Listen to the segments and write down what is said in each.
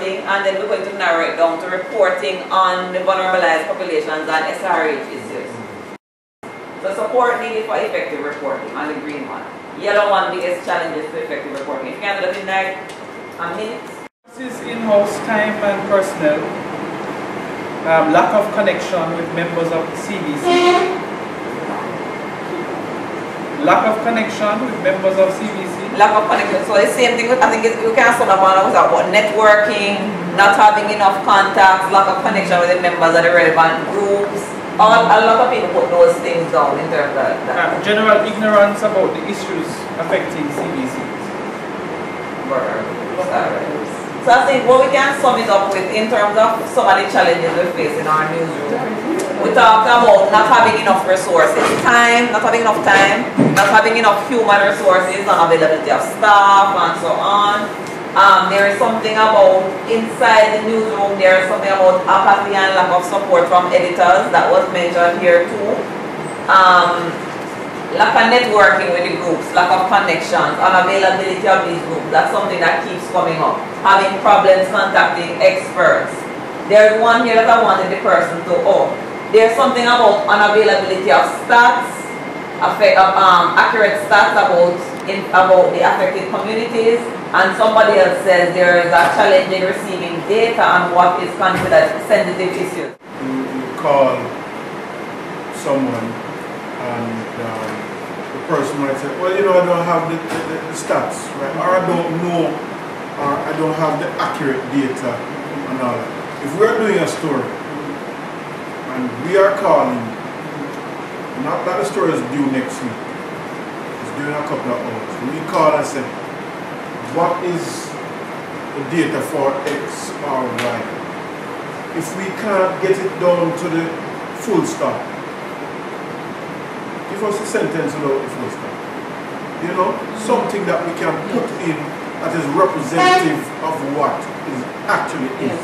reporting, and then we're going to narrow it down to reporting on the vulnerabilized populations and SRH issues. So support needed for effective reporting on the green one. Yellow one, biggest challenges to effective reporting. If you can do that in like a minute. This is in-house time and personnel. Lack of connection with members of the CVC. Lack of connection with members of CVC. Lack of connection. So the same thing. I think you can sum up on about networking, not having enough contacts, lack of connection with the members of the relevant groups. A lot of people put those things down in terms of that. General ignorance about the issues affecting CVCs. So I think what we can sum it up with in terms of some of the challenges we face in our newsroom. We talked about not having enough resources, not having enough time, not having enough human resources, unavailability of staff and so on. There is something about inside the newsroom, there is something about apathy and lack of support from editors that was mentioned here too. Lack of networking with the groups, lack of connections, unavailability of these groups, that's something that keeps coming up. Having problems contacting experts. There's one here that I wanted the person to, there's something about unavailability of stats, accurate stats about the affected communities, and somebody else says there is a challenge in receiving data on what is considered sensitive issues. You call someone and the person might say, well, you know, I don't have the stats, right? Or I don't know, or I don't have the accurate data and all that. If we're doing a story and we are calling, not that the story is due next week, it's due in a couple of hours. We call and say, what is the data for X or Y? If we can't get it down to the full stop, give us a sentence without the full stop. You know, something that we can put in that is representative of what it actually is.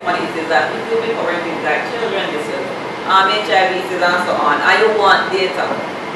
One is that if you'll be covering things like children issues, HIV issues and so on, and you want data,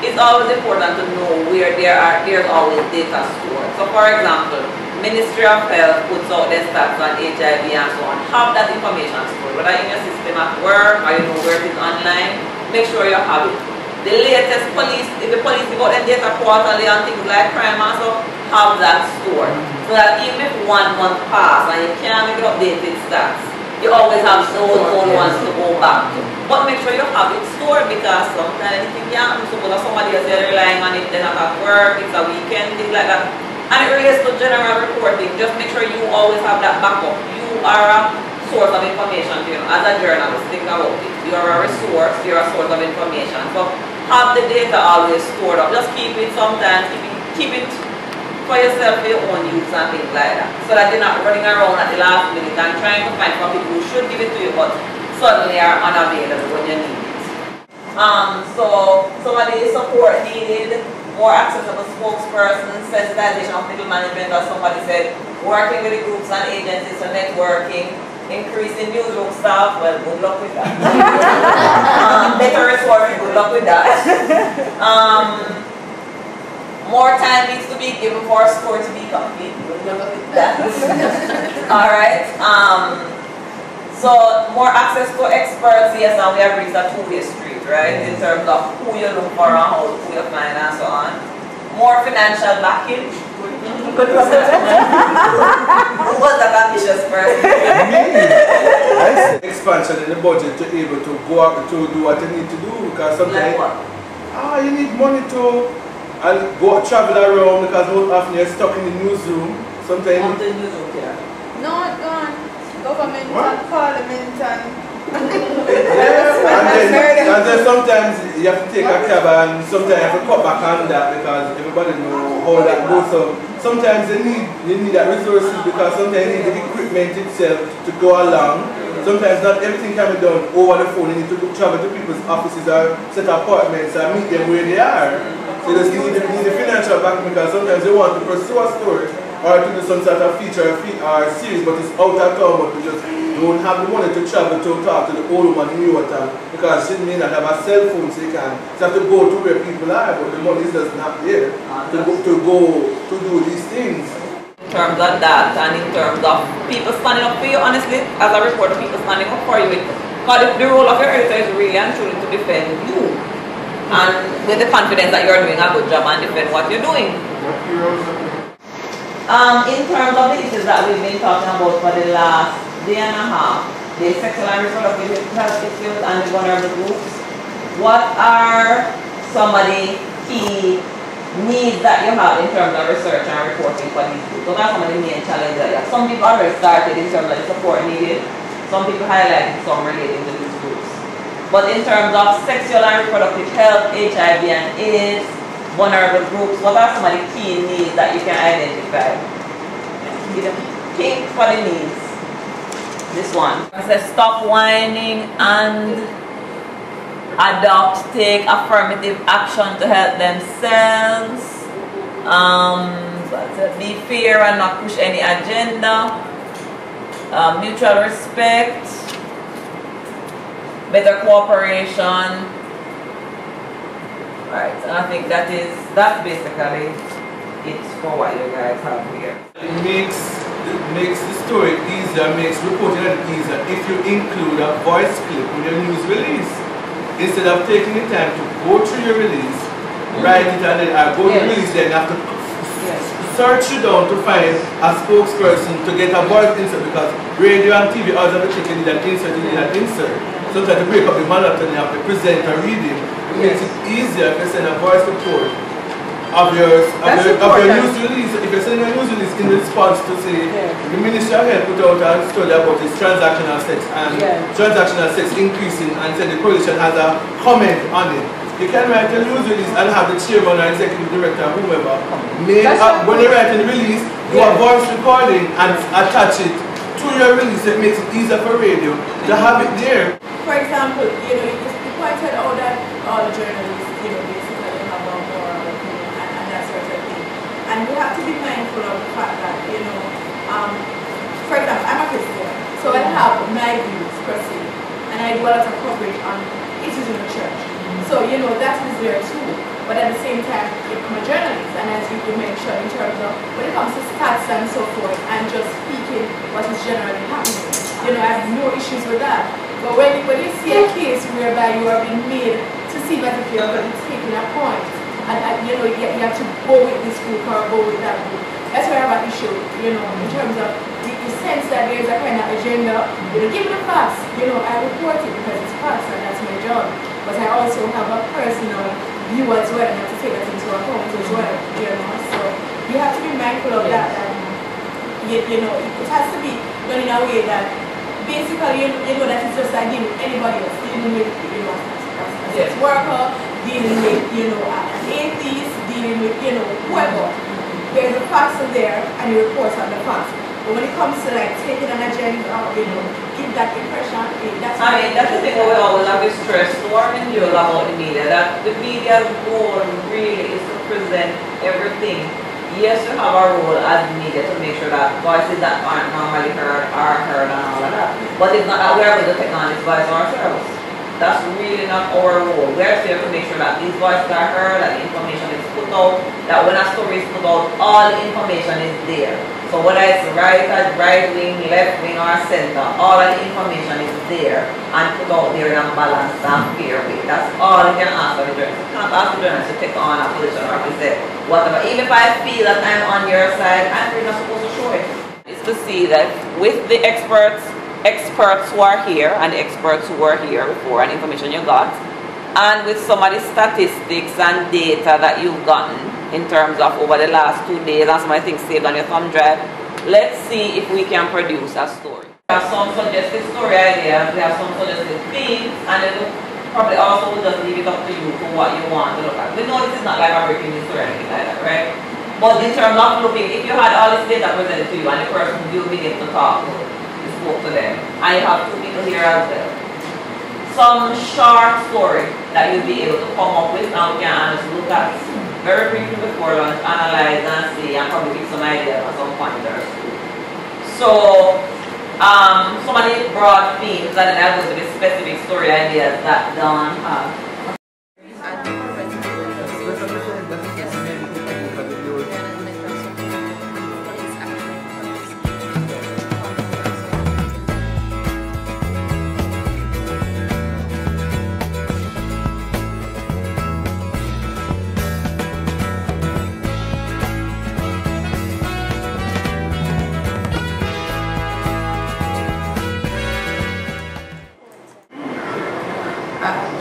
it's always important to know where there's always data stored. So for example, Ministry of Health puts out their stats on HIV and so on. Have that information stored, whether in your system at work or you know where it is online, make sure you have it. The latest police, if the police give out their data quarterly on things like crime and stuff, have that stored. So that even if 1 month passes and you can't make updated stats, you always have those old ones to go back to. But make sure you have it stored, because sometimes if you can't, suppose somebody else is relying on it, they're not at work, it's a weekend, things like that. And it relates to general reporting. Just make sure you always have that backup. You are a source of information, you know, as a journalist, think about it. You are a resource, you're a source of information. So have the data always stored up. Just keep it sometimes, keep it for yourself, for your own use and things like that. So that you're not running around at the last minute and trying to find from people who should give it to you but suddenly are unavailable when you need it. So some of the support needed, more accessible spokespersons, sensitization of middle management, as somebody said, working with the groups and agencies for networking, increasing newsroom staff, well, good luck with that. Better resourcing, good luck with that. More time needs to be given for a story to be complete. Good luck with that. Alright. So more access to experts, yes, and we have reached a two-way street, right? In terms of who you look for and who you find and so on. More financial backing. Who was that ambitious person? Expansion in the budget to be able to go out to do what you need to do, because sometimes you need money to go travel around, because most often you're stuck in the newsroom. Sometimes No, it's gone. Government and parliament and and then sometimes you have to take a cab, and sometimes you have to cut back on that because everybody knows how that goes. So sometimes you need that resources, because sometimes you need the equipment itself to go along. Sometimes not everything can be done over the phone. You need to travel to people's offices or set apartments and meet them where they are. So you just need the financial back, because sometimes you want to pursue a story or to do some sort of feature or series, but it's out of town, but we just don't have the money to travel to talk to the old woman in Yorktown, because she may not have a cell phone, so you have to go to where people are, but the money is just not there to do these things. In terms of that, and in terms of people standing up for you, honestly, as a reporter, people standing up for you, because the role of your editor is really and truly to defend you, and with the confidence that you're doing a good job and defend what you're doing. In terms of the issues that we've been talking about for the last day and a half, the sexual and reproductive health issues and the vulnerable groups, what are some of the key needs that you have in terms of research and reporting for these groups? What are some of the main challenges that you have? Some people already started in terms of the support needed. Some people highlighted some relating to these groups. But in terms of sexual and reproductive health, HIV and AIDS, vulnerable groups, what are some of the key needs that you can identify? Think for the needs. This one. It says stop whining and adopt, take affirmative action to help themselves. Be fair and not push any agenda. Mutual respect. Better cooperation. Right, and I think that's basically it for what you guys have here. It makes the story easier, makes reporting easier if you include a voice clip with your news release. Instead of taking the time to go through your release, write it and then go to the release, then you have to search you down to find a spokesperson to get a voice insert, because radio and TV also have to take that insert, you need that insert. Sometimes to break up the monotony of the presenter reading. It makes it easier if you send a voice report of your news release. If you're sending a news release in response to say the Ministry of Health put out a study about this transactional sex and transactional sex increasing, and said the coalition has a comment on it. You can write a news release and have the chairman or executive director or whoever when you write a release, do a voice recording and attach it to your release. It makes it easier for radio to have it there. For example, you pointed out that all journalists, basically have a moral opinion and that sort of thing. And we have to be mindful of the fact that, for example, I'm a Christian, so I have my views per se, and I do a lot of coverage on issues in the church. So, that is there too. But at the same time, I'm a journalist, and as you mentioned, in terms of when it comes to stats and so forth, I'm just speaking what is generally happening. I have no issues with that. But when you see a case whereby you are being made to seem as if you're going to be taking a point, and you have to go with this group or go with that group, that's where I have an issue, in terms of the sense that there's a kind of agenda. Give me the facts, I report it because it's facts and that's my job. But I also have a personal view as well, and I have to take that into account as well, So you have to be mindful of that, and it has to be done in a way that basically, that it's just like dealing with anybody else, dealing with, a sex worker, dealing with, an atheist, dealing with, whoever. There's the facts are there, and you report on the facts. But when it comes to like taking an agenda, give that impression, that's the thing we always have to stress to our individuals about the media, that the media's goal really is to present everything. Yes, we have our role as media to make sure that voices that aren't normally heard are heard and all of that. But it's not that we are going to take on this voice ourselves. That's really not our role. We are here to make sure that these voices are heard, that the information is put out, that when a story is put out, all the information is there. So whether it's right wing, left wing, or center, all of the information is there and put out there in a balanced and fair way. That's all you can ask of the journalist. You can't ask the journalist to take on a position or to say whatever. Even if I feel that I'm on your side, I'm really not supposed to show it. It's to see that with the experts who are here and the experts who were here before and information you got, and with some of the statistics and data that you've gotten in terms of over the last 2 days and some of the things saved on your thumb drive, let's see if we can produce a story. We have some suggested story ideas, we have some suggested themes, and then we'll probably also will just leave it up to you for what you want to look at. We know this is not like a breaking news or anything like that, right? But in terms of looking, if you had all this data presented to you and the person you begin to talk to, you spoke to them, and you have 2 people here as well, some short story that you'll be able to come up with and we can just look at very briefly before lunch, analyze and see, and probably give some ideas or some pointers. So, some of the broad themes, and then I'll go to the specific story ideas that Dawn has.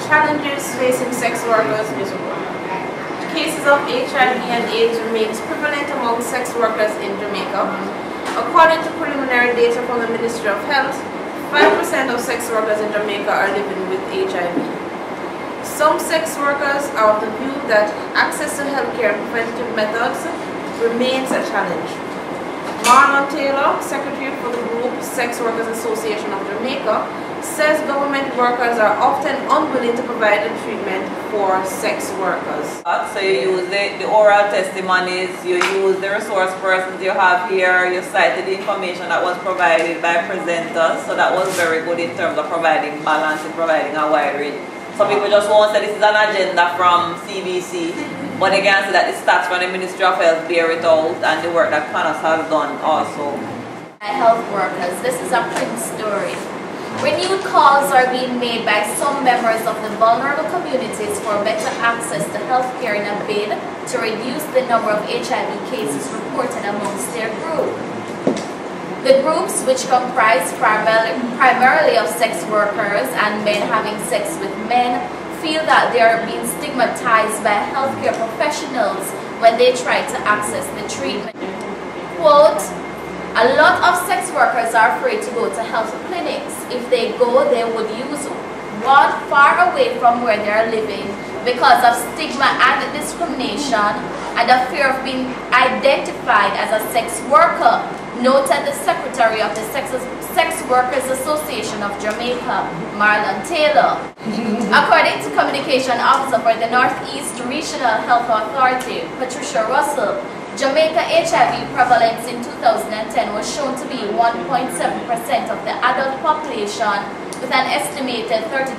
Challenges facing sex workers is one. Cases of HIV and AIDS remains prevalent among sex workers in Jamaica. According to preliminary data from the Ministry of Health, 5% of sex workers in Jamaica are living with HIV. Some sex workers are of the view that access to healthcare and preventative methods remains a challenge. Marlon Taylor, Secretary for the group Sex Workers Association of Jamaica, says government workers are often unwilling to provide the treatment for sex workers. So you use the oral testimonies, you use the resource persons you have here, you cited the information that was provided by presenters, so that was very good in terms of providing balance and providing a wide range. Some people just won't say this is an agenda from CVC, but they can see that the stats from the Ministry of Health bear it out and the work that CANOS has done also. Health workers, this is a print story. Renewed calls are being made by some members of the vulnerable communities for better access to healthcare in a bid to reduce the number of HIV cases reported amongst their group. The groups, which comprise primarily of sex workers and men having sex with men, feel that they are being stigmatized by healthcare professionals when they try to access the treatment. Quote, a lot of sex workers are afraid to go to health clinics. If they go, they would use one far away from where they are living because of stigma and discrimination and the fear of being identified as a sex worker, noted the Secretary of the Sex Workers Association of Jamaica, Marlon Taylor. According to Communication Officer for the Northeast Regional Health Authority, Patricia Russell, Jamaica HIV prevalence in 2010 was shown to be 1.7% of the adult population, with an estimated 32%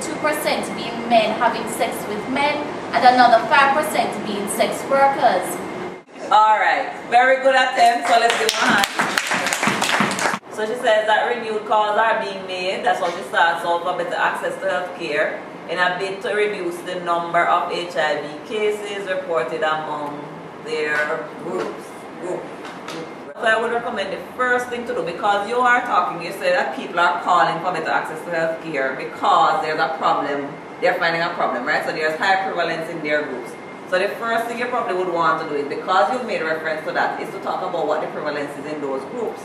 being men having sex with men and another 5% being sex workers. Alright, very good attempt, so let's give a hand. So she says that renewed calls are being made, that's what she starts off, for better access to health care in a bid to reduce the number of HIV cases reported among their groups. So I would recommend the first thing to do, because you are talking, you say that people are calling for better access to health care because there's a problem, they're finding a problem, right? So there's high prevalence in their groups. So the first thing you probably would want to do is, because you've made reference to that, is to talk about what the prevalence is in those groups.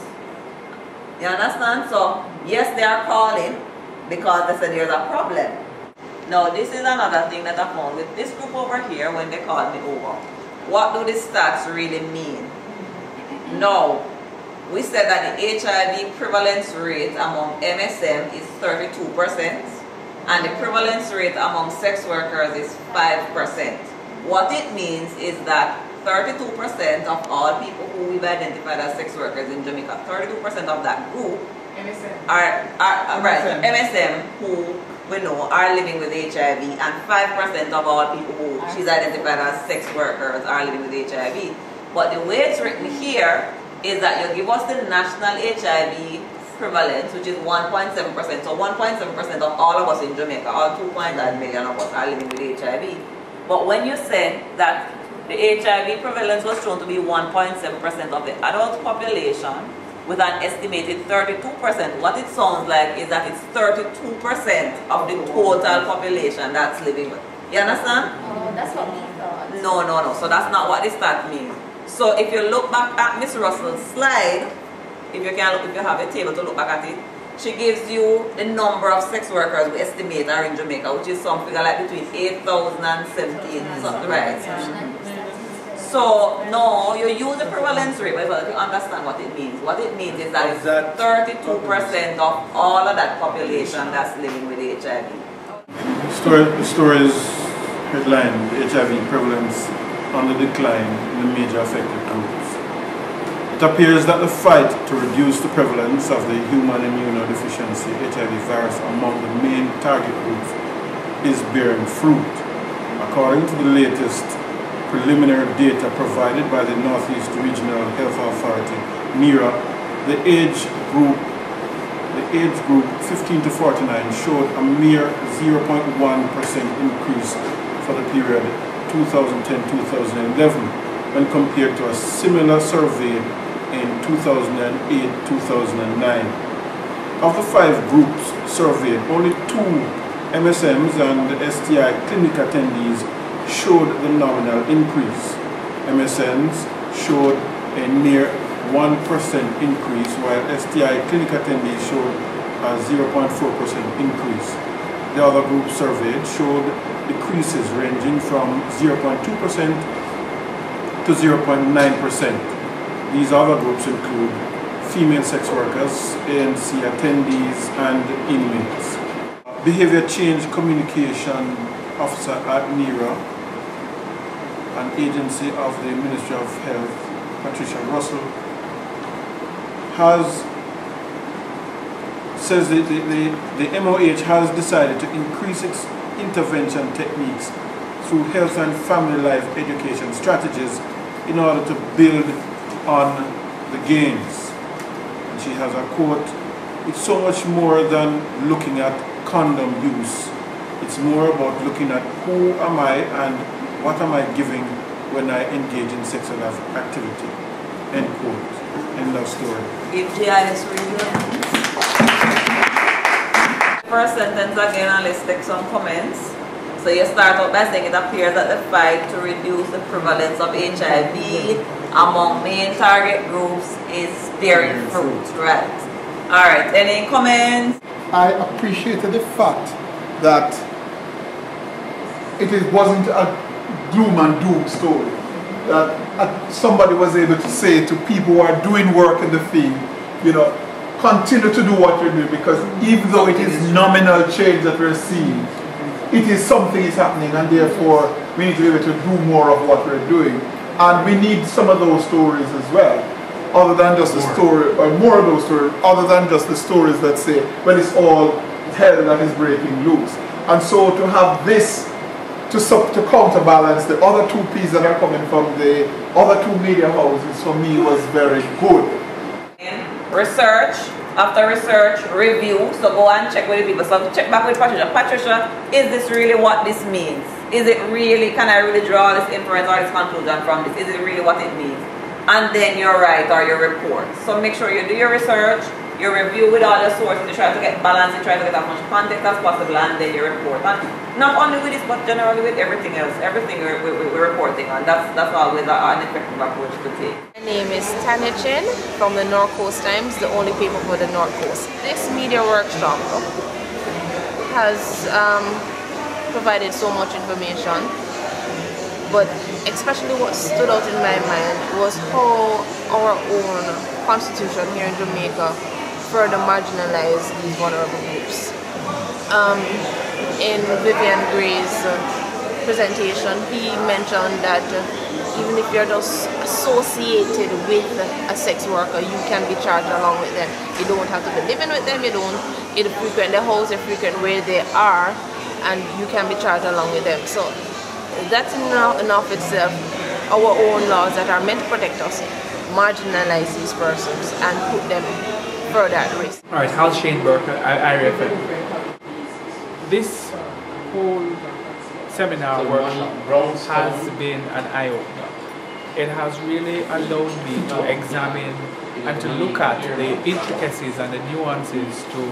You understand? So yes, they are calling because they said there's a problem. Now this is another thing that I found with this group over here when they called me over. What do the stats really mean? Now, we said that the HIV prevalence rate among MSM is 32% and the prevalence rate among sex workers is 5%. What it means is that 32% of all people who we've identified as sex workers in Jamaica, 32% of that group are MSM who we know are living with HIV, and 5% of all people who she's identified as sex workers are living with HIV. But the way it's written here is that you give us the national HIV prevalence, which is 1.7%. So 1.7% of all of us in Jamaica, all 2.9 million of us are living with HIV. But when you said that the HIV prevalence was shown to be 1.7% of the adult population, with an estimated 32%, what it sounds like is that it's 32% of the total population that's living with. You understand? Oh, that's what we thought. No. So that's not what this stat means. So if you look back at Miss Russell's slide, if you have a table to look back at it, she gives you the number of sex workers we estimate are in Jamaica, which is some figure like between 8,000 and 17, something, right? So, no, you use the prevalence rate, but if you understand what it means. What it means is that it's 32% of all of that population that's living with HIV. The story's headline, the HIV prevalence on the decline in the major affected groups. It appears that the fight to reduce the prevalence of the human immunodeficiency HIV virus among the main target groups is bearing fruit. According to the latest preliminary data provided by the Northeast Regional Health Authority, NERA, the age group 15 to 49 showed a mere 0.1% increase for the period 2010-2011 when compared to a similar survey in 2008-2009. Of the 5 groups surveyed, only 2 MSMs and STI clinic attendees showed the nominal increase. MSNs showed a near 1% increase, while STI clinic attendees showed a 0.4% increase. The other groups surveyed showed decreases ranging from 0.2% to 0.9%. These other groups include female sex workers, ANC attendees, and inmates. Behavior Change Communication Officer at NERA, an agency of the Ministry of Health, Patricia Russell, says the MOH has decided to increase its intervention techniques through health and family life education strategies in order to build on the gains. And she has a quote, "It's so much more than looking at condom use. It's more about looking at who am I and what am I giving when I engage in sexual activity." End quote. End of story. If GIS review. First sentence again, and let's take some comments. So you start out by saying it appears that the fight to reduce the prevalence of HIV among main target groups is bearing fruit, right? Alright, any comments? I appreciated the fact that wasn't a gloom and doom story. That somebody was able to say to people who are doing work in the field, you know, continue to do what you're doing, because even though it is nominal change that we're seeing, it is something is happening, and therefore we need to be able to do more of what we're doing. And we need some of those stories as well, other than just the story, or more of those stories, other than just the stories that say, well, it's all hell that is breaking loose. And so to have this to counterbalance the other two pieces that are coming from the other two media houses, for me was very good. Research, after research, review, so go and check with the people. So check back with Patricia. Patricia, is this really what this means? Is it really, can I really draw this inference or this conclusion from this? Is it really what it means? And then your write or your report. So make sure you do your research, you review with all the sources, you try to get balance, you try to get as much context as possible, and then you report. And not only with this, but generally with everything else, everything we're reporting on. That's always an effective approach to take. My name is Tanya Chin from the North Coast Times, the only paper for the North Coast. This media workshop has provided so much information, but especially what stood out in my mind was how our own constitution here in Jamaica further marginalize these vulnerable groups. In Vivian Gray's presentation, he mentioned that even if you're just associated with a sex worker, you can be charged along with them. You don't have to be living with them, you frequent their house, you frequent where they are, and you can be charged along with them. So that's enough itself. Our own laws that are meant to protect us marginalize these persons and put them further at risk. Alright, Hal Shane Burke, IRFN. This whole seminar workshop has been an eye-opener. It has really allowed me to examine and to look at the intricacies and the nuances to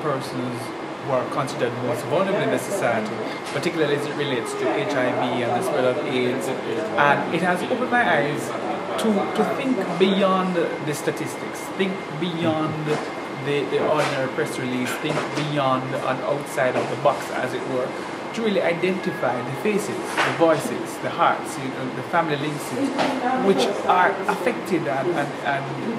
persons who are considered most vulnerable in the society, particularly as it relates to HIV and the spread of AIDS. And it has opened my eyes to think beyond the statistics, think beyond the ordinary press release, think beyond and outside of the box, as it were, to really identify the faces, the voices, the hearts, the family links, which are affected and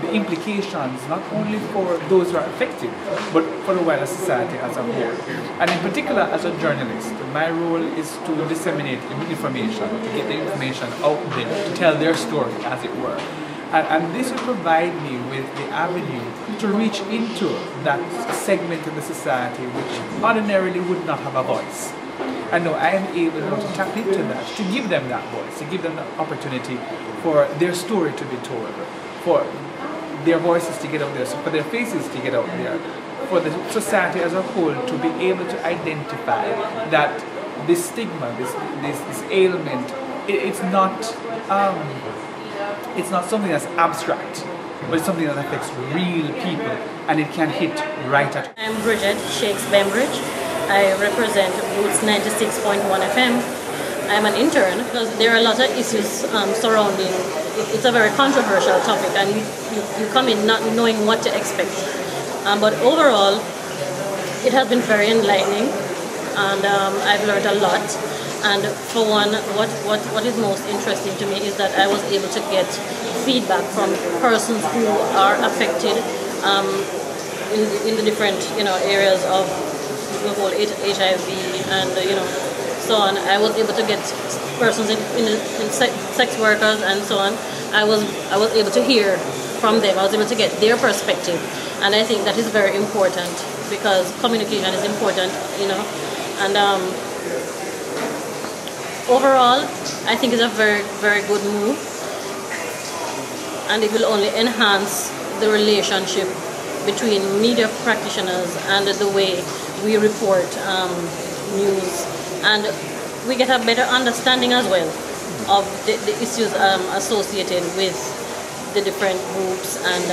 the implications not only for those who are affected, but for the wider society as a whole. And in particular, as a journalist, my role is to disseminate information, to get the information out there, to tell their story, as it were. And this will provide me with the avenue to reach into that segment of the society which ordinarily would not have a voice. And now I am able to tap into that, to give them that voice, to give them the opportunity for their story to be told, for their voices to get out there, for their faces to get out there, for the society as a whole to be able to identify that this stigma, this ailment, it's not something that's abstract, but it's something that affects real people, and it can hit right at. I'm Bridget Shakes Bembridge. I represent Roots 96.1 FM. I'm an intern because there are a lot of issues surrounding. It's a very controversial topic, and you come in not knowing what to expect. But overall, it has been very enlightening, and I've learned a lot. And for one, what is most interesting to me is that I was able to get feedback from persons who are affected in the different areas of the whole HIV and so on. I was able to get persons in sex workers and so on. I was able to hear from them. I was able to get their perspective, and I think that is very important because communication is important, and overall, I think it's a very, very good move, and it will only enhance the relationship between media practitioners and the way we report news, and we get a better understanding as well of the issues associated with the different groups, and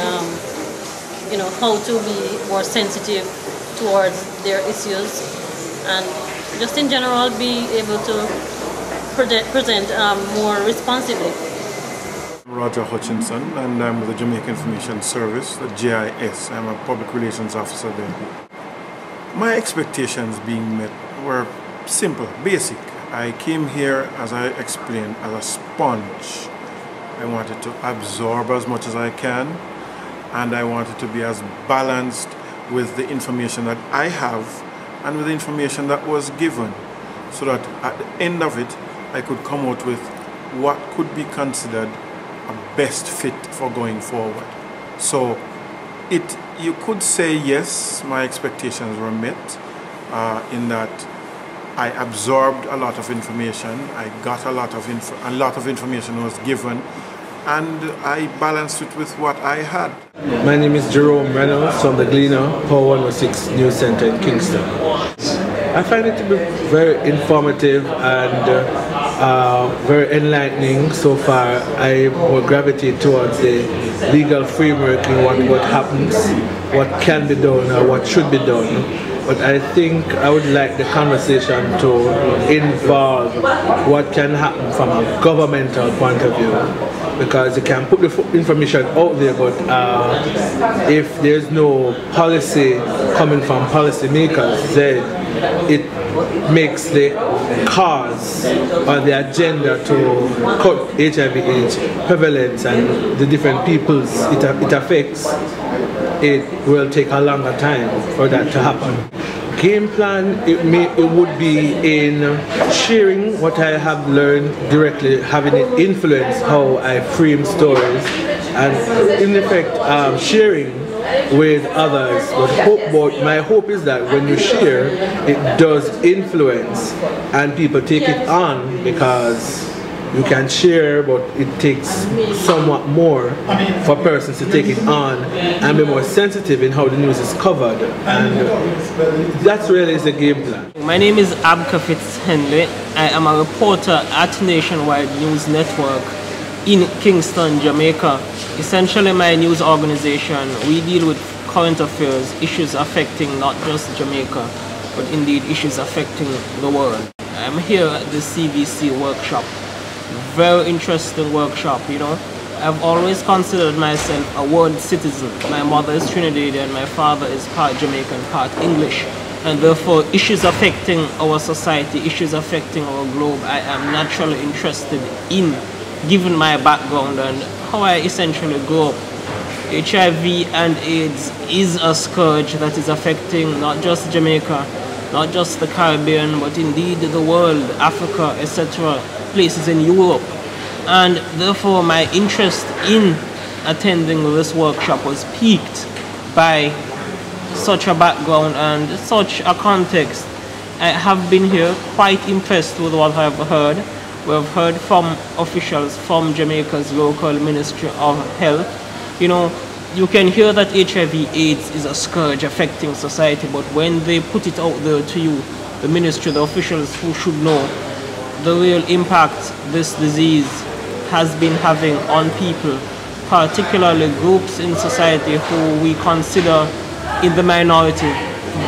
how to be more sensitive towards their issues, and just in general be able to present more responsibly. I'm Roger Hutchinson, and I'm with the Jamaica Information Service, the JIS. I'm a public relations officer there. My expectations being met were simple, basic. I came here, as I explained, as a sponge. I wanted to absorb as much as I can, and I wanted to be as balanced with the information that I have and with the information that was given, so that at the end of it, I could come out with what could be considered a best fit for going forward. So you could say yes, my expectations were met in that I absorbed a lot of information, I got a lot of information was given, and I balanced it with what I had. My name is Jerome Reynolds from the Gleaner Power 106 News Center in Kingston. I find it to be very informative and very enlightening so far. I will gravitate towards the legal framework in what happens, what can be done or what should be done. But I think I would like the conversation to involve what can happen from a governmental point of view, because you can put the information out there, but if there's no policy coming from policymakers, then it makes the cause or the agenda to cut HIV/AIDS prevalence and the different peoples it affects, it will take a longer time for that to happen. Game plan, it would be in sharing what I have learned directly, having it influence how I frame stories, and in effect sharing with others. But my hope is that when you share, it does influence and people take it on, because you can share, but it takes somewhat more for persons to take it on and be more sensitive in how the news is covered, and that's really the game plan. My name is Abka Fitz-Henley. I am a reporter at Nationwide News Network in Kingston, Jamaica. Essentially, my news organization, we deal with current affairs, issues affecting not just Jamaica, but indeed issues affecting the world. I'm here at the CVC workshop. Very interesting workshop, I've always considered myself a world citizen. My mother is Trinidadian, my father is part Jamaican, part English. And therefore, issues affecting our society, issues affecting our globe, I am naturally interested in, given my background and how I essentially grew up. HIV and AIDS is a scourge that is affecting not just Jamaica, not just the Caribbean, but indeed the world, Africa, etc., places in Europe. And therefore my interest in attending this workshop was piqued by such a background and such a context. I have been here quite impressed with what I've heard. We've heard from officials from Jamaica's local Ministry of Health. You can hear that HIV/AIDS is a scourge affecting society, but when they put it out there to you, the ministry, the officials who should know the real impact this disease has been having on people, particularly groups in society who we consider in the minority,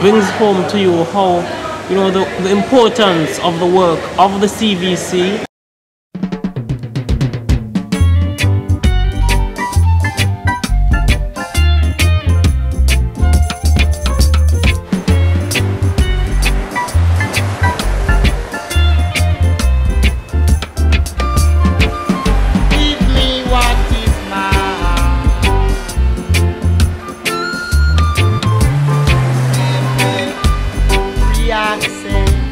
brings home to you how you know, the importance of the work of the CVC. Access.